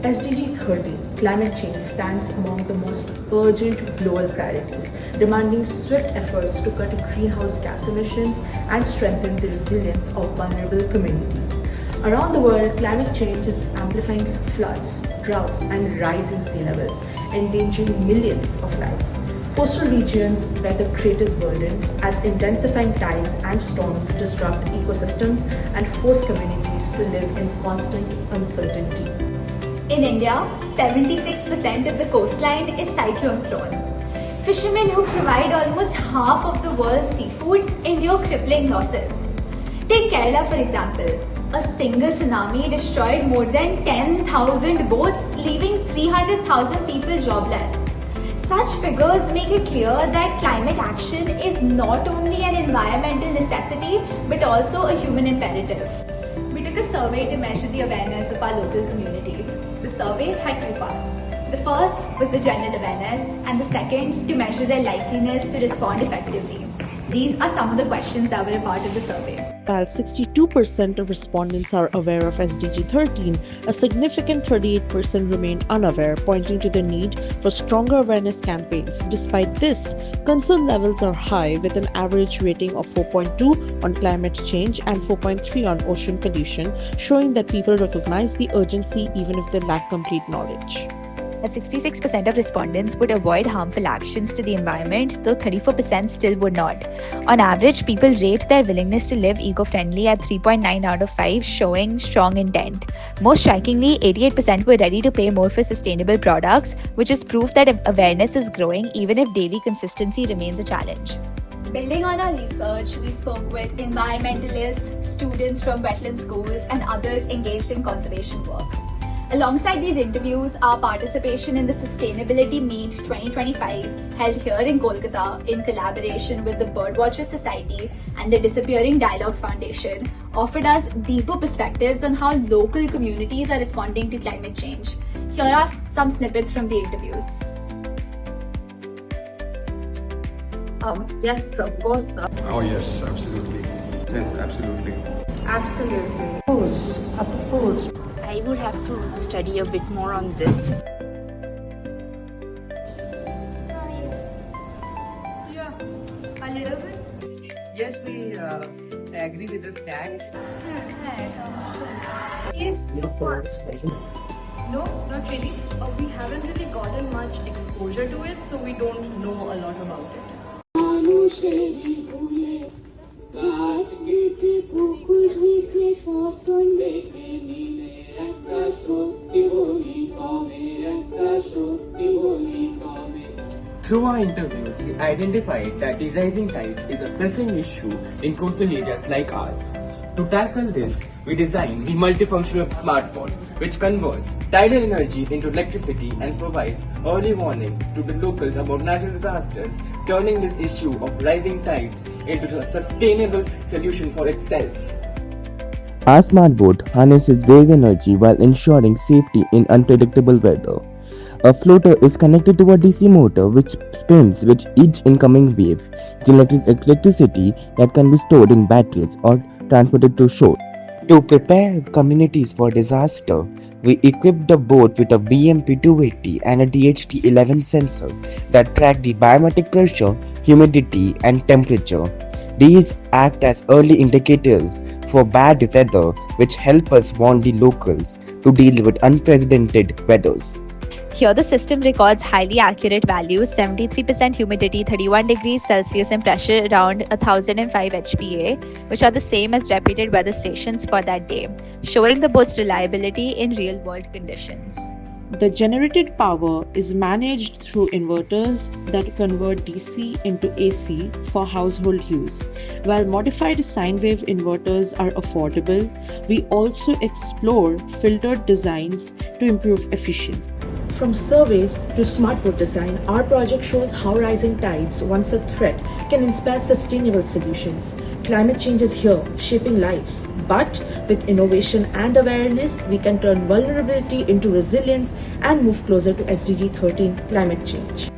SDG 13, climate change, stands among the most urgent global priorities, demanding swift efforts to cut greenhouse gas emissions and strengthen the resilience of vulnerable communities. Around the world, climate change is amplifying floods, droughts, and rising sea levels, endangering millions of lives. Coastal regions bear the greatest burden as intensifying tides and storms disrupt ecosystems and force communities to live in constant uncertainty. In India, 76% of the coastline is cyclone prone. Fishermen who provide almost half of the world's seafood endure crippling losses. Take Kerala for example. A single tsunami destroyed more than 10,000 boats, leaving 300,000 people jobless. Such figures make it clear that climate action is not only an environmental necessity but also a human imperative. We took a survey to measure the awareness of our local communities. The survey had two parts. The first was the general awareness and the second to measure their likeliness to respond effectively. These are some of the questions that were a part of the survey. While 62% of respondents are aware of SDG 13, a significant 38% remain unaware, pointing to the need for stronger awareness campaigns. Despite this, concern levels are high, with an average rating of 4.2 on climate change and 4.3 on ocean pollution, showing that people recognize the urgency even if they lack complete knowledge. That 66% of respondents would avoid harmful actions to the environment, though 34% still would not. On average, people rate their willingness to live eco-friendly at 3.9 out of 5, showing strong intent. Most strikingly, 88% were ready to pay more for sustainable products, which is proof that awareness is growing even if daily consistency remains a challenge. Building on our research, we spoke with environmentalists, students from wetland schools, and others engaged in conservation work. Alongside these interviews, our participation in the Sustainability Meet 2025, held here in Kolkata in collaboration with the Birdwatchers Society and the Disappearing Dialogues Foundation, offered us deeper perspectives on how local communities are responding to climate change. Here are some snippets from the interviews. Yes, of course. Oh yes, absolutely. Yes, absolutely. Absolutely. Of course. I would have to study a bit more on this. Yeah, a little bit. Yes, we agree with the fact. Yes, Of course. No, not really. We haven't really gotten much exposure to it, so we don't know a lot about it. Through our interviews, we identified that the rising tides is a pressing issue in coastal areas like ours. To tackle this, we designed the multifunctional smartphone, which converts tidal energy into electricity and provides early warnings to the locals about natural disasters, turning this issue of rising tides into a sustainable solution for itself. Our smart boat harnesses wave energy while ensuring safety in unpredictable weather. A floater is connected to a DC motor which spins with each incoming wave, generating electricity that can be stored in batteries or transported to shore. To prepare communities for disaster, we equipped the boat with a BMP 280 and a DHT 11 sensor that track the barometric pressure, humidity, and temperature. These act as early indicators for bad weather, which help us warn the locals to deal with unprecedented weathers. Here, the system records highly accurate values: 73% humidity, 31 degrees Celsius, and pressure around 1005 HPA, which are the same as reputed weather stations for that day, showing the boat's reliability in real-world conditions. The generated power is managed through inverters that convert DC into AC for household use. While modified sine wave inverters are affordable, we also explore filtered designs to improve efficiency. From surveys to smart boat design, our project shows how rising tides, once a threat, can inspire sustainable solutions. Climate change is here, shaping lives. But with innovation and awareness, we can turn vulnerability into resilience and move closer to SDG 13 climate change.